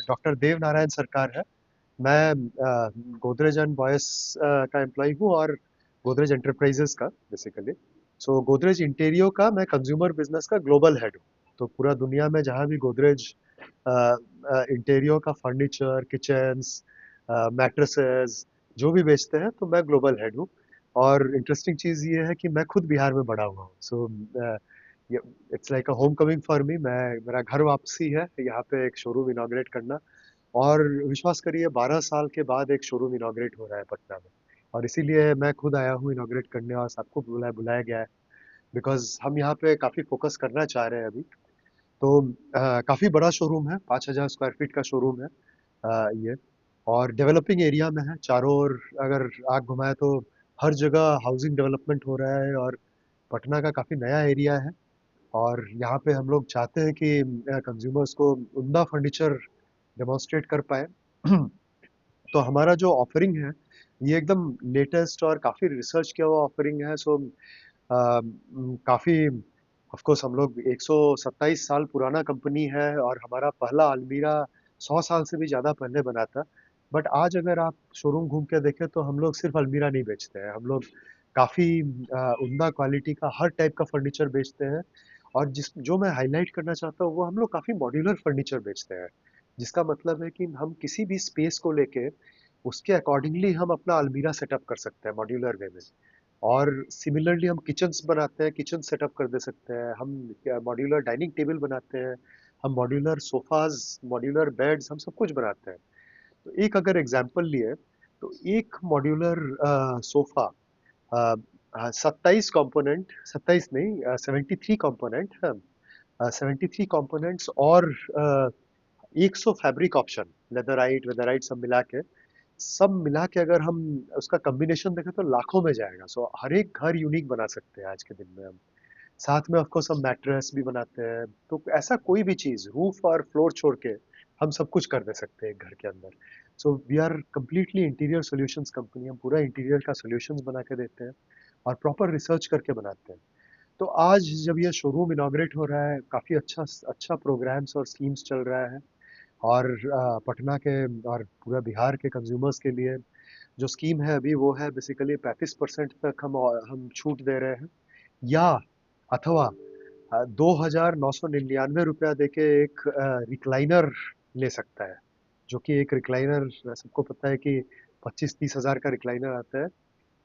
Doctor देव नारायण सरकार है। मैं गोदरेज एंड बॉयस का एम्प्लॉय हूँ और गोदरेज एंटरप्राइजेस का बेसिकली। सो गोदरेज इंटीरियो का मैं कंज्यूमर बिजनेस का ग्लोबल हेड हूँ। तो पूरा दुनिया में जहाँ भी गोदरेज इंटीरियो का फर्नीचर, किचन्स, मैट्रेसेस जो भी बेचते हैं तो मैं ग्लोबल हेड हूँ। और इंटरेस्टिंग चीज़ ये है कि मैं खुद बिहार में बड़ा हुआ हूँ। So it's like a home coming for me. मैं मेरा घर वापसी है यहाँ पे एक शोरूम इनॉग्रेट करना। और विश्वास करिए 12 साल के बाद एक शोरूम इनॉग्रेट हो रहा है पटना में। और इसीलिए मैं खुद आया हूँ इनॉग्रेट करने और सबको बुलाया बुलाया गया है बिकॉज हम यहाँ पे काफ़ी फोकस करना चाह रहे हैं अभी। तो काफ़ी बड़ा शोरूम है, 5,000 स्क्वायर फीट का शोरूम है ये। और डेवलपिंग एरिया में है चारों ओर। अगर आग घुमाए तो हर जगह हाउसिंग डेवलपमेंट हो रहा है और पटना का काफ़ी नया एरिया है। और यहाँ पे हम लोग चाहते हैं कि कंज्यूमर्स को उम्दा फर्नीचर डेमोन्स्ट्रेट कर पाए। तो हमारा जो ऑफरिंग है ये एकदम लेटेस्ट और काफ़ी रिसर्च किया हुआ ऑफरिंग है। सो काफ़ी ऑफ कोर्स हम लोग 127 साल पुराना कंपनी है और हमारा पहला अलमीरा 100 साल से भी ज़्यादा पहले बना था। बट आज अगर आप शोरूम घूम के देखें तो हम लोग सिर्फ अलमीरा नहीं बेचते हैं। हम लोग काफ़ी उम्दा क्वालिटी का हर टाइप का फर्नीचर बेचते हैं। और जिस जो मैं हाईलाइट करना चाहता हूँ वो हम लोग काफ़ी मॉड्यूलर फर्नीचर बेचते हैं। जिसका मतलब है कि हम किसी भी स्पेस को लेके उसके अकॉर्डिंगली हम अपना अलमीरा सेटअप कर सकते हैं मॉड्यूलर वे में। और सिमिलरली हम किचन्स बनाते हैं, किचन सेटअप कर दे सकते हैं हम। मॉड्यूलर डाइनिंग टेबल बनाते हैं हम, मॉड्यूलर सोफाज, मॉड्यूलर बेड्स, हम सब कुछ बनाते हैं। तो एक अगर एग्जांपल लिए तो एक मॉड्यूलर सोफा 27 कंपोनेंट, 27 नहीं 73 कंपोनेंट है। 73 कंपोनेंट्स और 100 फैब्रिक ऑप्शन, लेदराइट वेदराइट सब मिला के अगर हम उसका कॉम्बिनेशन देखें तो लाखों में जाएगा। सो हर एक घर यूनिक बना सकते हैं आज के दिन में हम। साथ में ऑफ कोर्स हम मैट्रेस भी बनाते हैं। तो ऐसा कोई भी चीज रूफ और फ्लोर छोड़ के हम सब कुछ कर दे सकते हैं एक घर के अंदर। So we are completely interior solutions company. हम पूरा इंटीरियर का सॉल्यूशंस बना के देते हैं और प्रॉपर रिसर्च करके बनाते हैं। तो आज जब ये शोरूम इनॉग्रेट हो रहा है, काफ़ी अच्छा अच्छा प्रोग्राम्स और स्कीम्स चल रहा है। और पटना के और पूरा बिहार के कंज्यूमर्स के लिए जो स्कीम है अभी वो है बेसिकली 35% तक हम छूट दे रहे हैं। या अथवा 2,999 रुपया दे के एक रिक्लाइनर ले सकता है। जो कि एक रिक्लाइनर सबको पता है कि 25-30 हज़ार का रिक्लाइनर आता है।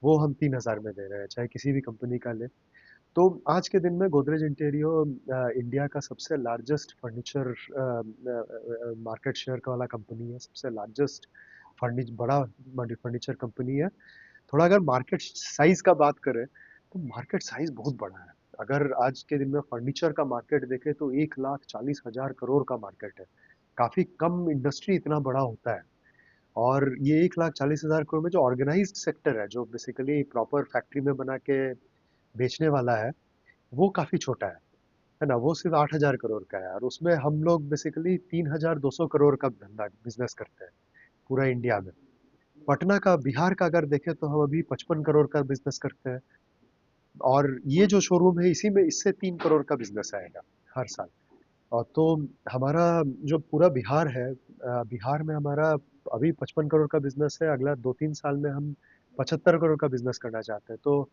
वो हम 3,000 में दे रहे हैं, चाहे किसी भी कंपनी का ले। तो आज के दिन में गोदरेज इंटीरियो इंडिया का सबसे लार्जेस्ट फर्नीचर मार्केट शेयर का वाला कंपनी है। सबसे लार्जेस्ट बड़ा फर्नीचर कंपनी है। थोड़ा अगर मार्केट साइज का बात करें तो मार्केट साइज बहुत बड़ा है। अगर आज के दिन में फर्नीचर का मार्केट देखें तो 1,40,000 करोड़ का मार्केट है। काफी कम इंडस्ट्री इतना बड़ा होता है। और ये 1,40,000 करोड़ में जो ऑर्गेनाइज्ड सेक्टर है, जो बेसिकली प्रॉपर फैक्ट्री में बना के बेचने वाला है, वो काफी छोटा है ना। वो सिर्फ 8,000 करोड़ का है और उसमें हम लोग बेसिकली 3,200 करोड़ का धंधा बिजनेस करते हैं पूरा इंडिया में। पटना का, बिहार का अगर देखें तो हम अभी 55 करोड़ का बिजनेस करते हैं। और ये जो शोरूम है इसी में इससे 3 करोड़ का बिजनेस आएगा हर साल। और तो हमारा जो पूरा बिहार है, बिहार में हमारा अभी 55 करोड़ का बिजनेस है। अगला 2-3 साल में हम 75 करोड़ का बिजनेस करना चाहते हैं। तो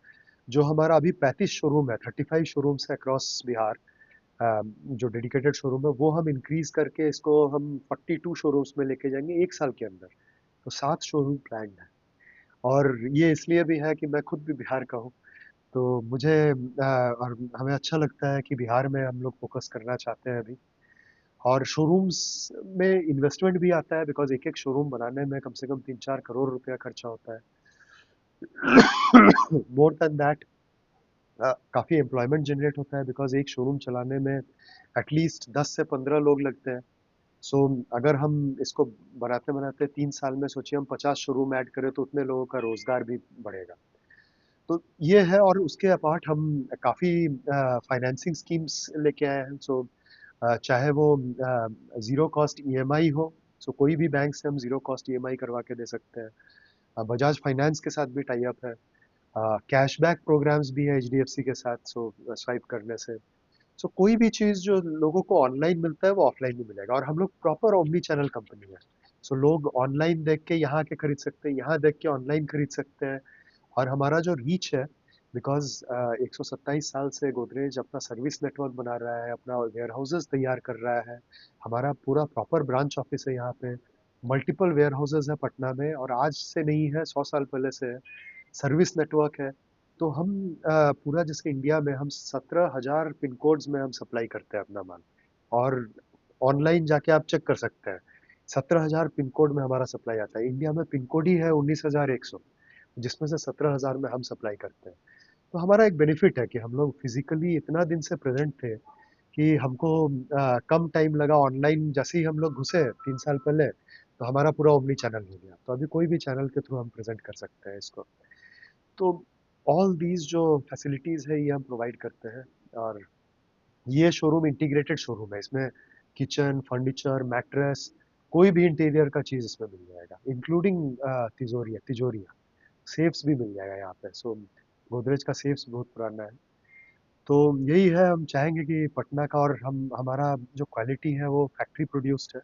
जो हमारा अभी 35 शोरूम है, 35 शोरूम्स है अक्रॉस बिहार, जो डेडिकेटेड शोरूम है वो हम इंक्रीज करके इसको हम 42 शोरूम्स में लेके जाएंगे 1 साल के अंदर। तो 7 शोरूम प्लान है। और ये इसलिए भी है कि मैं खुद भी बिहार का हूँ। तो मुझे और हमें अच्छा लगता है कि बिहार में हम लोग फोकस करना चाहते हैं अभी। और शोरूम्स में इन्वेस्टमेंट भी आता है बिकॉज एक एक शोरूम बनाने में कम से कम 3-4 करोड़ रुपया खर्चा होता है। मोर देन दैट काफ़ी एम्प्लॉयमेंट जनरेट होता है बिकॉज एक शोरूम चलाने में एटलीस्ट 10 से 15 लोग लगते हैं। सो अगर हम इसको बनाते बनाते 3 साल में सोचिए हम 50 शोरूम ऐड करें तो उतने लोगों का रोजगार भी बढ़ेगा। तो ये है। और उसके अपार्ट हम काफ़ी फाइनेंसिंग स्कीम्स लेके आए हैं। सो चाहे वो ज़ीरो कॉस्ट ईएमआई हो। सो कोई भी बैंक से हम ज़ीरो कॉस्ट ईएमआई करवा के दे सकते हैं। बजाज फाइनेंस के साथ भी टाई अप है। कैशबैक प्रोग्राम्स भी है एचडीएफसी के साथ, सो स्वाइप करने से। सो कोई भी चीज़ जो लोगों को ऑनलाइन मिलता है वो ऑफलाइन भी मिलेगा, और हम लोग प्रॉपर ओमनी चैनल कंपनी है। सो लोग ऑनलाइन देख के यहाँ के खरीद सकते हैं, यहाँ देख के ऑनलाइन खरीद सकते हैं। और हमारा जो रीच है, बिकॉज 127 साल से गोदरेज अपना सर्विस नेटवर्क बना रहा है, अपना वेयर हाउसेज तैयार कर रहा है। हमारा पूरा प्रॉपर ब्रांच ऑफिस है यहाँ पे, मल्टीपल वेयर हाउसेज है पटना में, और आज से नहीं है, 100 साल पहले से है। सर्विस नेटवर्क है। तो हम पूरा जैसे इंडिया में हम 17,000 पिन कोड्स में हम सप्लाई करते हैं अपना माल। और ऑनलाइन जाके आप चेक कर सकते हैं, 17,000 पिन कोड में हमारा सप्लाई आता है। इंडिया में पिन कोड ही है 19,100, जिसमें से 17,000 में हम सप्लाई करते हैं। तो हमारा एक बेनिफिट है कि हम लोग फिजिकली इतना दिन से प्रेजेंट थे कि हमको कम टाइम लगा। ऑनलाइन जैसे ही हम लोग घुसे 3 साल पहले, तो हमारा पूरा ओमनी चैनल हो गया। तो अभी कोई भी चैनल के थ्रू हम प्रेजेंट कर सकते हैं इसको। तो ऑल दीज जो फैसिलिटीज़ है ये हम प्रोवाइड करते हैं। और ये शोरूम इंटीग्रेटेड शोरूम है, इसमें किचन, फर्नीचर, मैट्रेस, कोई भी इंटीरियर का चीज़ इसमें मिल जाएगा, इंक्लूडिंग तिजोरियाँ, सेफ्स भी मिल जाएगा यहाँ पे। सो गोदरेज का सेफ्स बहुत पुराना है। तो यही है, हम चाहेंगे कि पटना का, और हम हमारा जो क्वालिटी है वो फैक्ट्री प्रोड्यूस्ड है।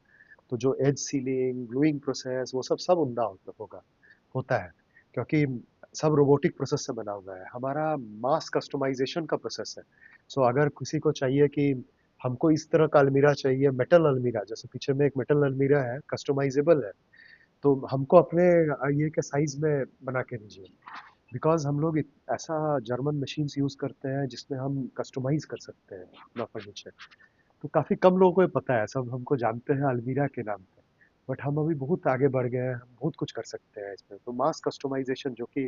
तो जो एज सीलिंग, ग्लूइंग प्रोसेस, वो सब सब उम्दा होता है, क्योंकि सब रोबोटिक प्रोसेस से बना हुआ है। हमारा मास कस्टमाइजेशन का प्रोसेस है। सो अगर किसी को चाहिए कि हमको इस तरह का अलमीरा चाहिए, मेटल अलमीरा, जैसे पीछे में एक मेटल अलमीरा है, कस्टमाइजेबल है, तो हमको अपने ये के साइज में बना के दीजिए। बिकॉज हम लोग ऐसा जर्मन मशीन्स यूज़ करते हैं जिसमें हम कस्टमाइज कर सकते हैं अपना फर्नीचर। तो काफ़ी कम लोगों को ये पता है, सब हमको जानते हैं अलमीरा के नाम पे। बट हम अभी बहुत आगे बढ़ गए हैं, हम बहुत कुछ कर सकते हैं इसमें। तो मास कस्टमाइजेशन जो कि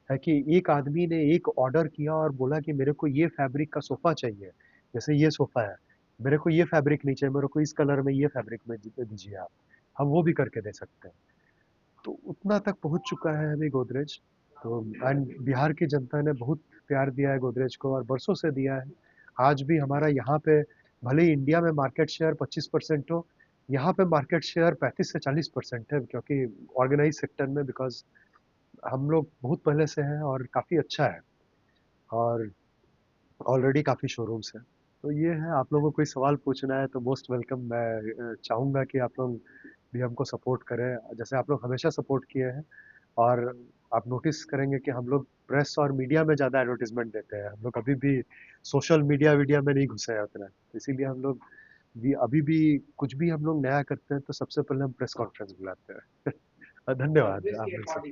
है कि एक आदमी ने एक ऑर्डर किया और बोला कि मेरे को ये फैब्रिक का सोफ़ा चाहिए, जैसे ये सोफ़ा है, मेरे को ये फैब्रिक नहीं चाहिए, मेरे को इस कलर में ये फैब्रिक में दीजिए आप। हम वो भी करके दे सकते हैं। तो उतना तक पहुंच चुका है अभी गोदरेज। तो एंड बिहार की जनता ने बहुत प्यार दिया है गोदरेज को, और बरसों से दिया है। आज भी हमारा यहाँ पे, भले ही इंडिया में मार्केट शेयर 25% हो, यहाँ पे मार्केट शेयर 35 से 40% है, क्योंकि ऑर्गेनाइज सेक्टर में, बिकॉज हम लोग बहुत पहले से हैं और काफ़ी अच्छा है। और ऑलरेडी काफ़ी शोरूम्स हैं। तो ये है, आप लोगों को कोई सवाल पूछना है तो मोस्ट वेलकम। मैं चाहूँगा कि आप लोग भी हमको सपोर्ट करें, जैसे आप लोग हमेशा सपोर्ट किए हैं। और आप नोटिस करेंगे कि हम लोग प्रेस और मीडिया में ज़्यादा एडवर्टीजमेंट देते हैं, हम लोग कभी भी सोशल मीडिया वीडिया में नहीं घुसे हैं उतना। तो इसीलिए हम लोग भी अभी भी कुछ भी हम लोग नया करते हैं तो सबसे पहले हम प्रेस कॉन्फ्रेंस बुलाते हैं। धन्यवाद आप लोग से।